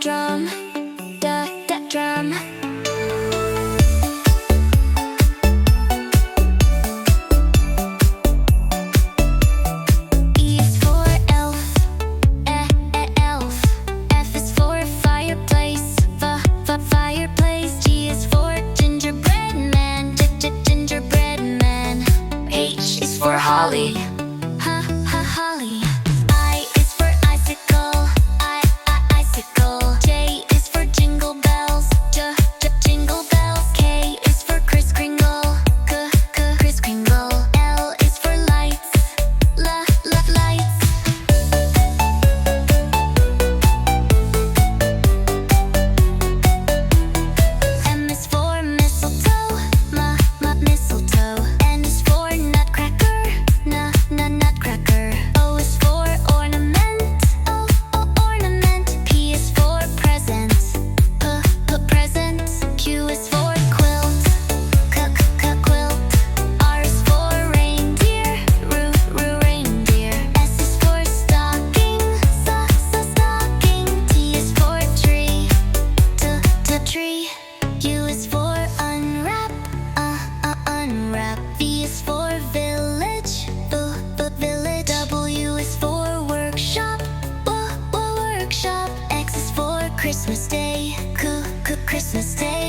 Drum, drum. E is for elf, elf. F is for fireplace, fireplace. G is for gingerbread man, gingerbread man. H is for holly, holly. I is for icicle, icicle. J is for jingle bells, jingle bells. K is for Kris Kringle, Kris Kringle. L is for lights, lights. M is for mistletoe, mistletoe. N is for nutcracker, nutcracker. O is for ornament, ornament. P is for present, present. Q is for quilt, quilt. R is for reindeer, reindeer. S is for stocking, stocking. T is for tree, tree. U is for unwrap, unwrap. V is for village, village. W is for workshop, workshop. X is for Christmas Day, Christmas Day.